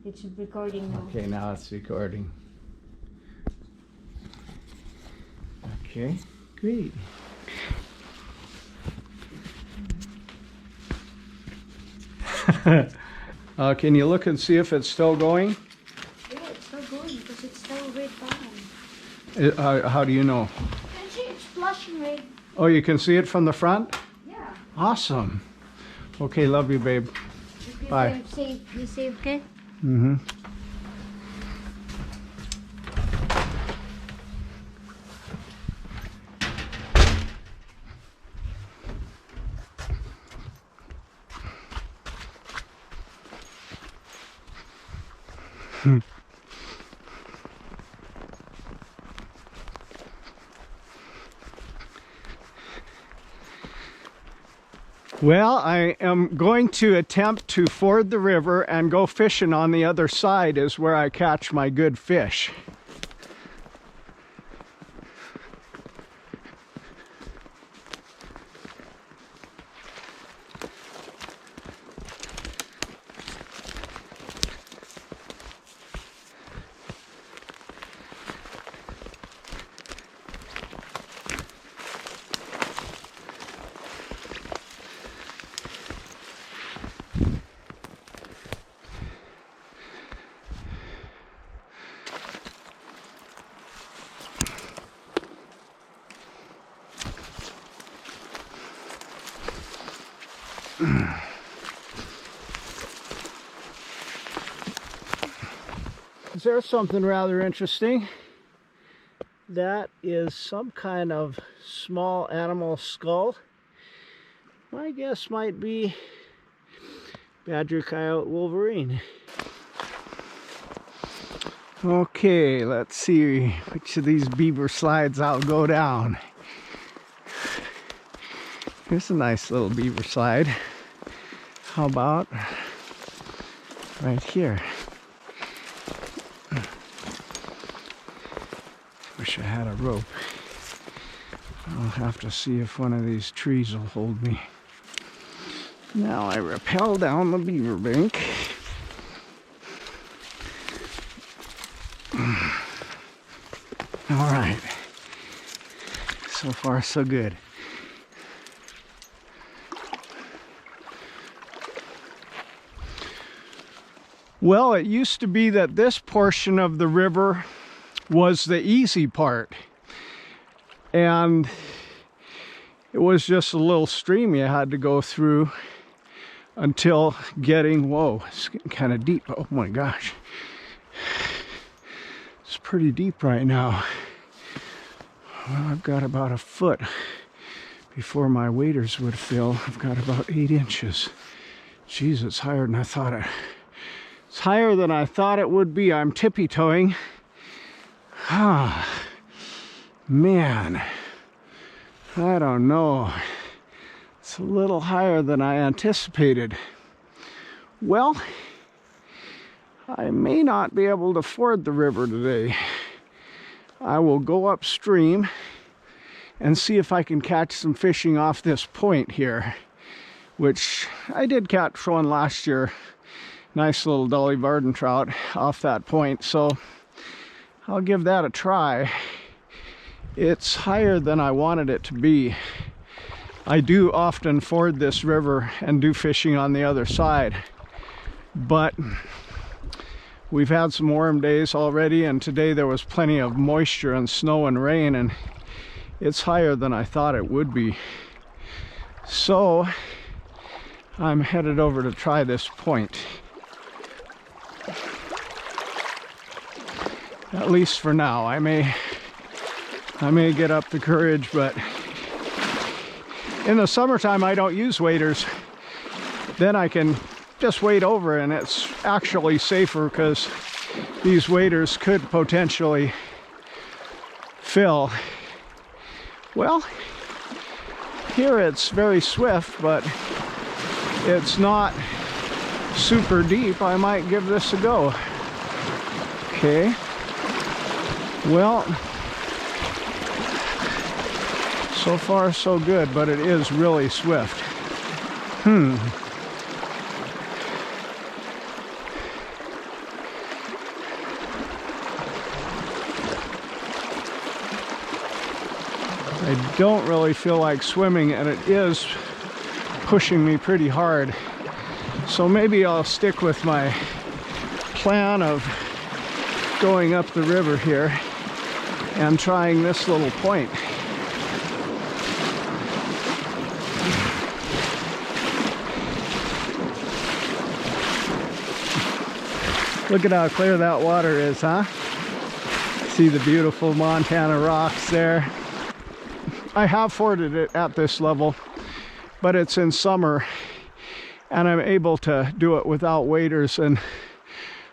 It's recording now. Okay, now it's recording. Okay, great. Can you look and see if it's still going? Yeah, it's still going because it's still red bottom. How do you know? You can see it's flashing red. Oh, you can see it from the front? Yeah. Awesome. Okay, love you, babe. Okay, Bye. Be safe, okay? Mm-hmm. Well, I am going to attempt to ford the river and go fishing on the other side is where I catch my good fish. There's something rather interesting. That is some kind of small animal skull. My guess might be badger, coyote, wolverine. Okay, let's see which of these beaver slides I'll go down. Here's a nice little beaver slide. How about right here? Wish I had a rope. I'll have to see if one of these trees will hold me. Now I rappel down the beaver bank. All right. So far, so good. Well, it used to be that this portion of the river was the easy part, and it was just a little stream you had to go through until getting, whoa, it's getting kind of deep. Oh my gosh, it's pretty deep right now. Well, I've got about a foot before my waders would fill. I've got about 8 inches. Jeez, it's higher than I thought it. It's higher than I thought it would be. I'm tippy-toeing. Ah, man, I don't know. It's a little higher than I anticipated. Well, I may not be able to ford the river today. I will go upstream and see if I can catch some fishing off this point here, which I did catch one last year. Nice little Dolly Varden trout off that point, so I'll give that a try. It's higher than I wanted it to be. I do often ford this river and do fishing on the other side, but we've had some warm days already, and today there was plenty of moisture and snow and rain, and it's higher than I thought it would be. So I'm headed over to try this point. At least for now. I may get up the courage, but in the summertime I don't use waders. Then I can just wade over, and it's actually safer because these waders could potentially fill. Well, here it's very swift, but it's not super deep. I might give this a go. Okay. Well, so far so good, but it is really swift. I don't really feel like swimming, and it is pushing me pretty hard. So maybe I'll stick with my plan of going up the river here and trying this little point. Look at how clear that water is, huh? See the beautiful Montana rocks there. I have forded it at this level, but it's in summer, and I'm able to do it without waders and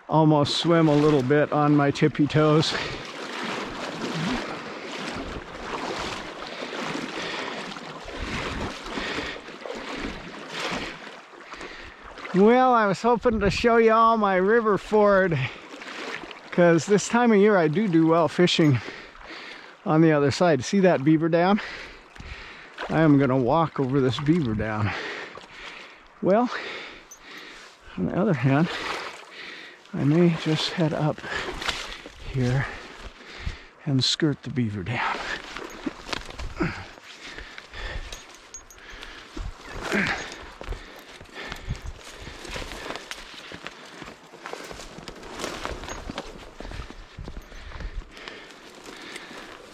almost swim a little bit on my tippy toes. Well, I was hoping to show you all my river ford, because this time of year I do well fishing on the other side. See that beaver dam? I am going to walk over this beaver dam. Well, on the other hand, I may just head up here and skirt the beaver dam.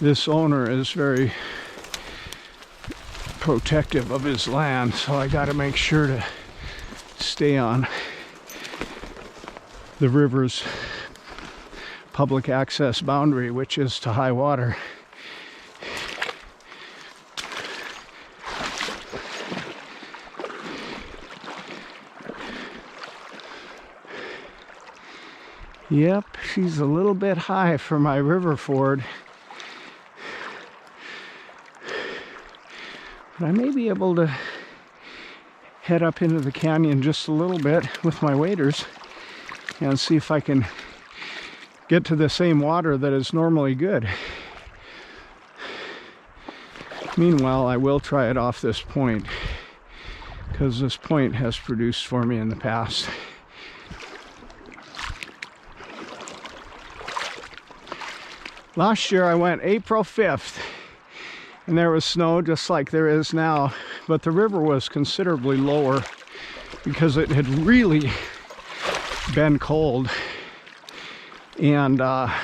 This owner is very protective of his land, so I got to make sure to stay on the river's public access boundary, which is to high water. Yep, she's a little bit high for my river ford. But I may be able to head up into the canyon just a little bit with my waders and see if I can get to the same water that is normally good. Meanwhile, I will try it off this point, because this point has produced for me in the past. Last year I went April 5th, and there was snow just like there is now, but the river was considerably lower because it had really been cold. And I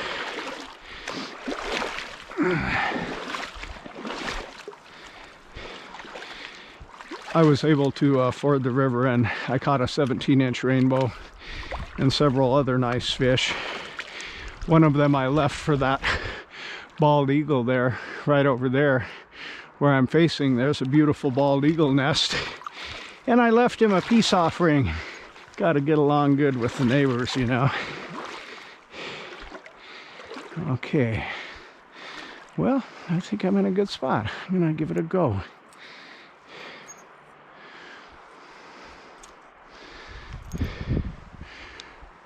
was able to ford the river, and I caught a 17-inch rainbow and several other nice fish. One of them I left for that bald eagle there, right over there where I'm facing. There's a beautiful bald eagle nest, and I left him a peace offering. Got to get along good with the neighbors, you know. Okay, well, I think I'm in a good spot. I'm gonna give it a go.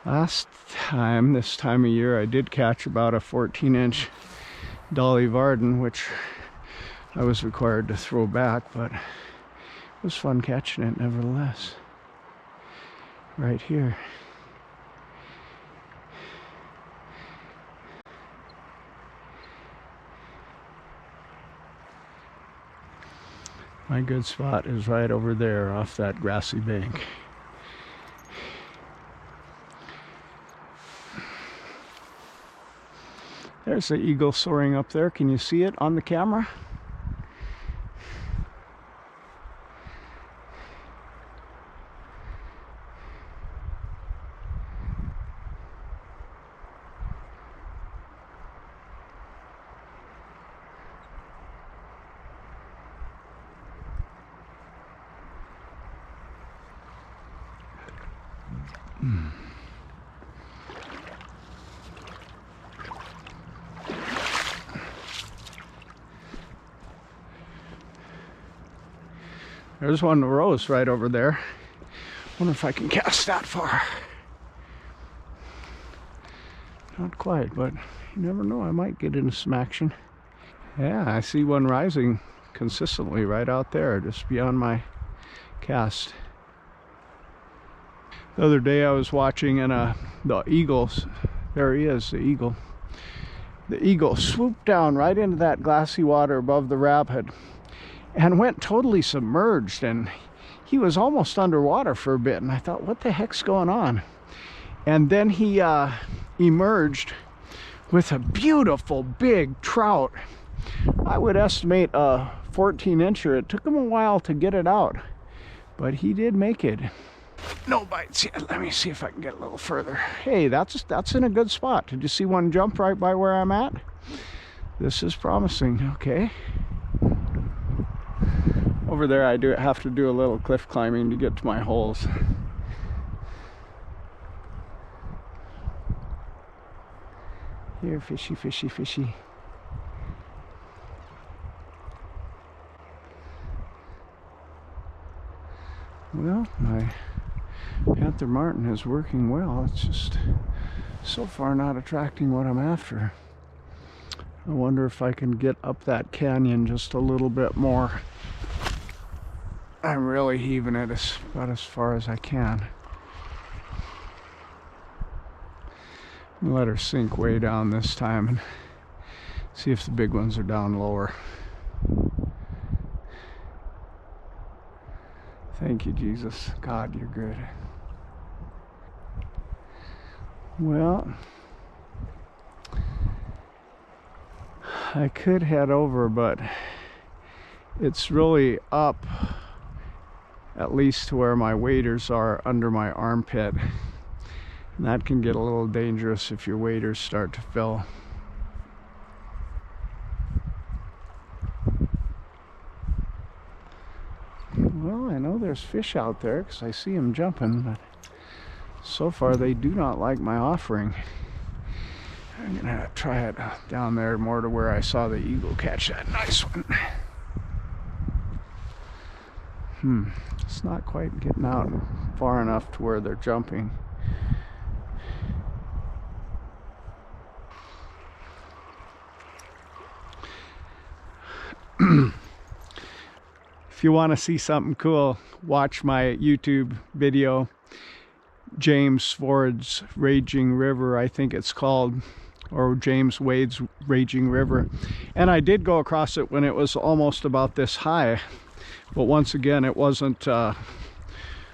Last time, this time of year, I did catch about a 14-inch Dolly Varden, which I was required to throw back, but it was fun catching it nevertheless. Right here. My good spot is right over there off that grassy bank. There's the eagle soaring up there. Can you see it on the camera? There's one rose right over there. Wonder if I can cast that far. Not quite, but you never know, I might get into some action. Yeah, I see one rising consistently right out there, just beyond my cast. The other day I was watching, and the eagles, there he is, the eagle. the eagle swooped down right into that glassy water above the rapid and went totally submerged, and he was almost underwater for a bit, and I thought, what the heck's going on? And then he emerged with a beautiful big trout. I would estimate a 14-incher. It took him a while to get it out, but he did make it. No bites yet. Let me see if I can get a little further. Hey, that's in a good spot. Did you see one jump right by where I'm at? This is promising. Okay. Over there I have to do a little cliff climbing to get to my holes. Here, fishy, fishy, fishy. Well, my Panther Martin is working well. It's just so far not attracting what I'm after. I wonder if I can get up that canyon just a little bit more. I'm really heaving it about as far as I can. Let her sink way down this time and see if the big ones are down lower. Thank you, Jesus. God, you're good. Well, I could head over, but it's really up, at least to where my waders are under my armpit. And that can get a little dangerous if your waders start to fill. Well, I know there's fish out there because I see them jumping, but so far they do not like my offering. I'm gonna try it down there more to where I saw the eagle catch that nice one. It's not quite getting out far enough to where they're jumping. If you want to see something cool, watch my YouTube video, James Ford's Raging River, I think it's called, or James Wade's Raging River. And I did go across it when it was almost about this high, but once again it wasn't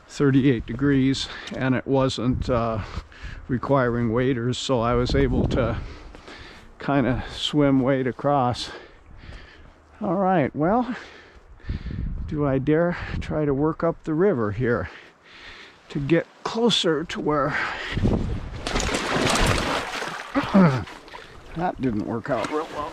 38 degrees and it wasn't requiring waders, so I was able to kind of swim wade across. All right, well, do I dare try to work up the river here to get closer to where that didn't work out real well.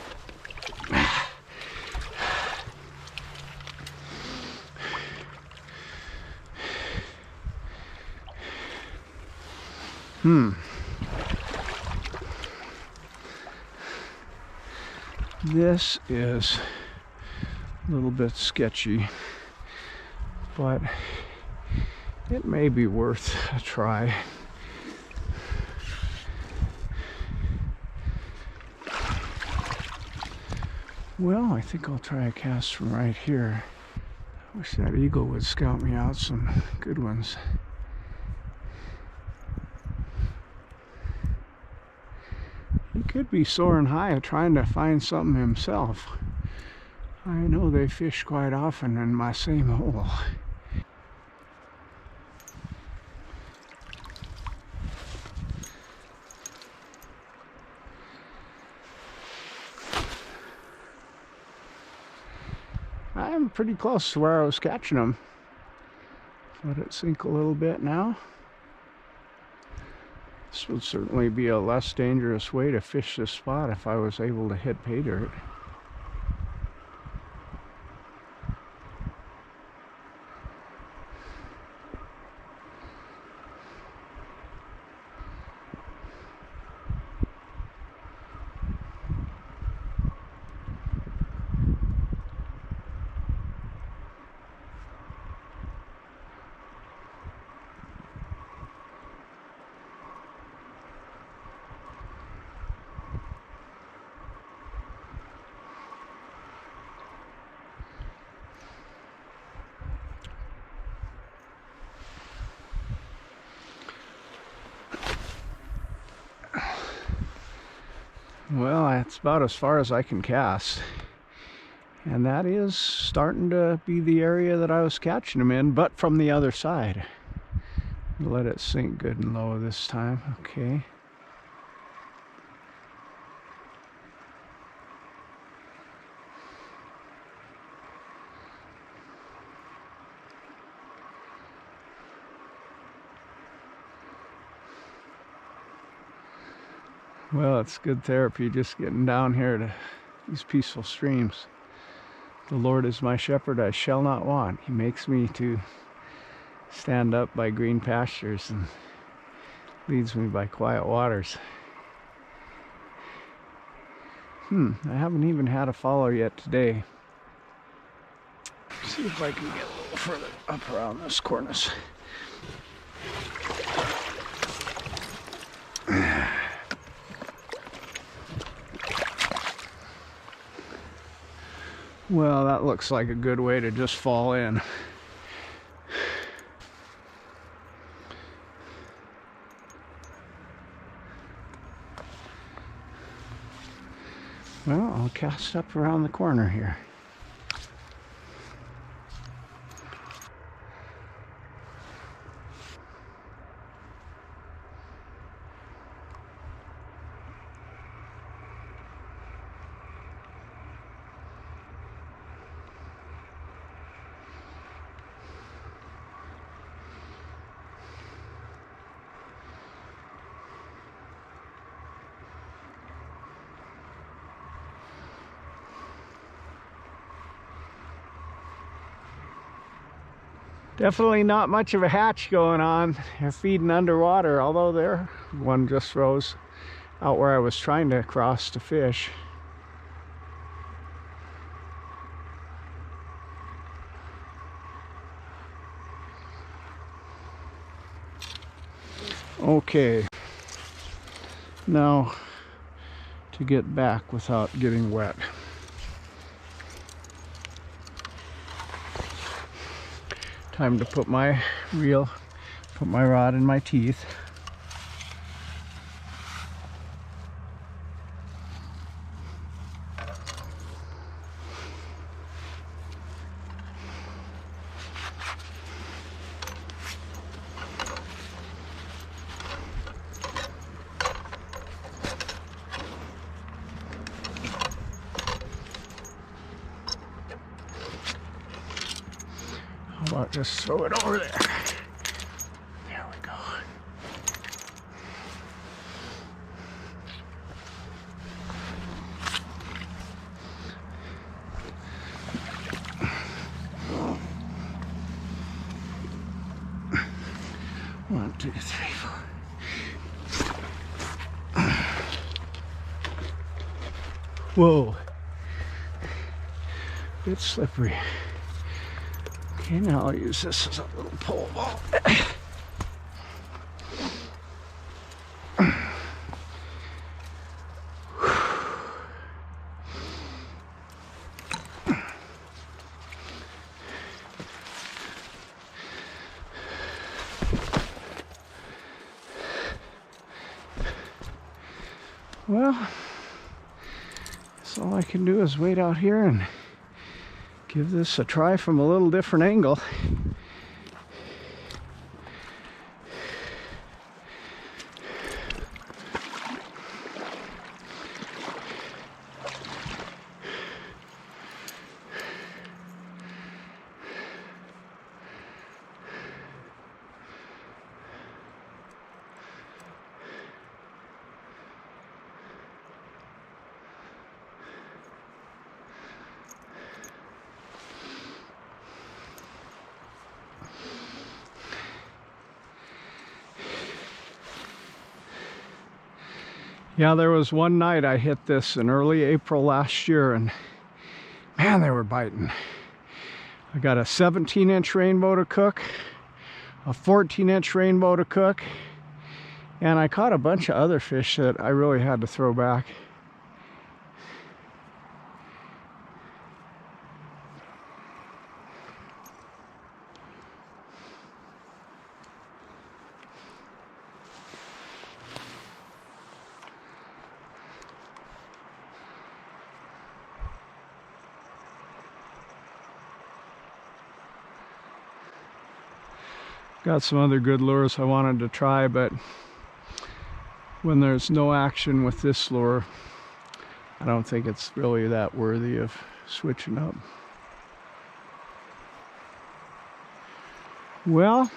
This is a little bit sketchy, but it may be worth a try. Well, I think I'll try a cast from right here. I wish that eagle would scout me out some good ones. He could be soaring high trying to find something himself. I know they fish quite often in my same hole. I'm pretty close to where I was catching them. Let it sink a little bit now. This would certainly be a less dangerous way to fish this spot if I was able to hit pay dirt. Well, that's about as far as I can cast. And that is starting to be the area that I was catching them in, but from the other side. Let it sink good and low this time. Okay. Well, it's good therapy just getting down here to these peaceful streams. The Lord is my shepherd, I shall not want. He makes me to stand up by green pastures and leads me by quiet waters. I haven't even had a follow yet today. See if I can get a little further up around this cornice. Well, that looks like a good way to just fall in. Well, I'll cast up around the corner here. Definitely not much of a hatch going on. They're feeding underwater, although there one just rose out where I was trying to cross to fish. Okay, now to get back without getting wet. Time to put my rod in my teeth. How about just throw it over there? There we go. One, two, three, four. Whoa. It's slippery. Okay, now I'll use this as a little pole ball. Well, so all I can do is wait out here and give this a try from a little different angle. Yeah, there was one night I hit this in early April last year, and man, they were biting. I got a 17-inch rainbow to cook, a 14-inch rainbow to cook, and I caught a bunch of other fish that I really had to throw back. Got some other good lures I wanted to try, but when there's no action with this lure, I don't think it's really that worthy of switching up. Well,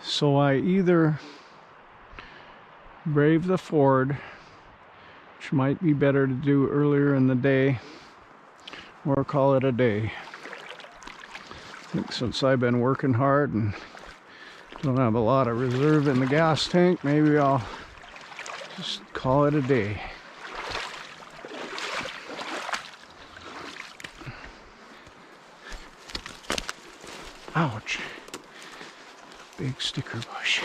so I either brave the ford, which might be better to do earlier in the day, or call it a day. I think since I've been working hard and don't have a lot of reserve in the gas tank, maybe I'll just call it a day. Ouch. Big sticker bush.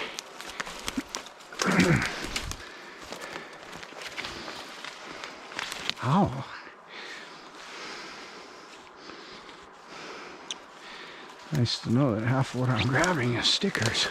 Ow. Nice to know that half of what I'm grabbing is stickers.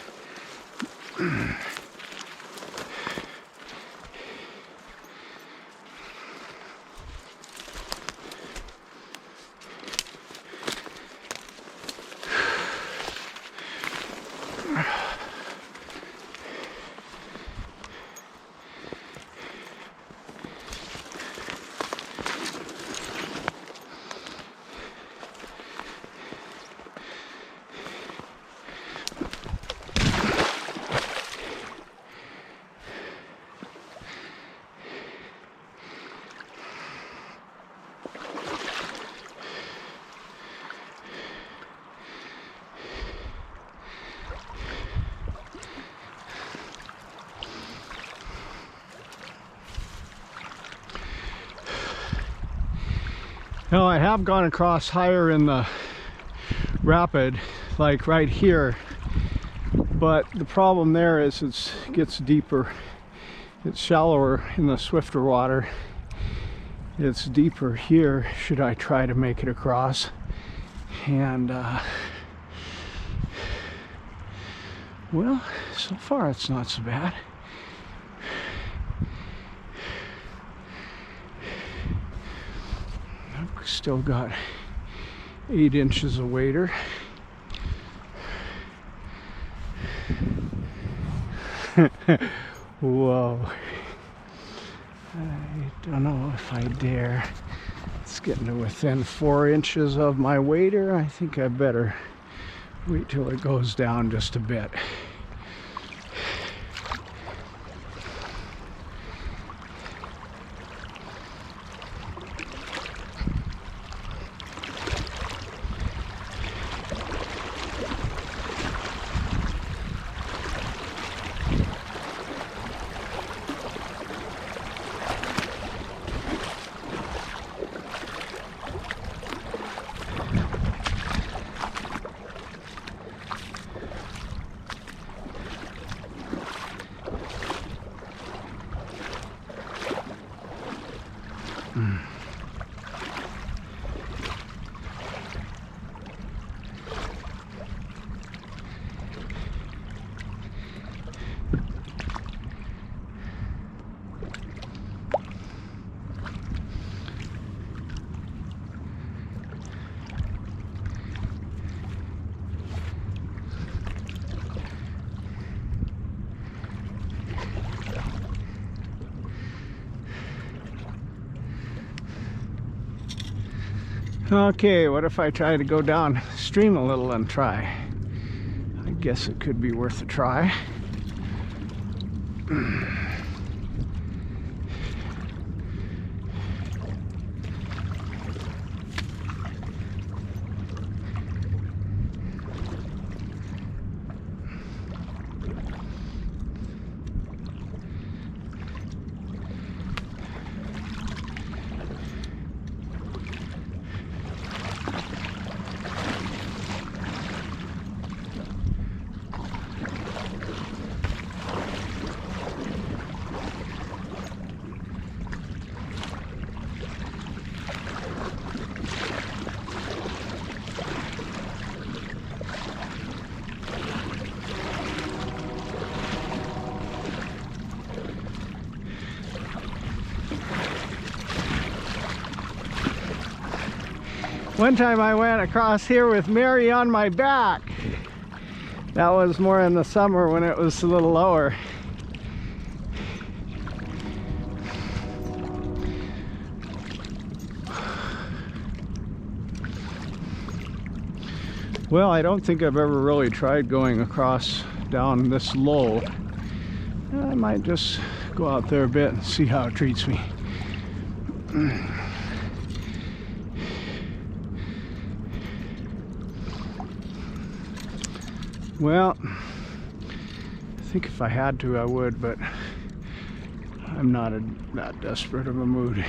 Now I have gone across higher in the rapid, like right here, but the problem there is it gets deeper. It's shallower in the swifter water. It's deeper here should I try to make it across. And well, so far it's not so bad. I've still got 8 inches of wader. Whoa. I don't know if I dare. It's getting to within 4 inches of my wader. I think I better wait till it goes down just a bit. Okay, what if I try to go downstream a little and try? I guess it could be worth a try. One time I went across here with Mary on my back. That was more in the summer when it was a little lower. Well, I don't think I've ever really tried going across down this low. I might just go out there a bit and see how it treats me. Well, I think if I had to, I would, but I'm not in that desperate of a mood.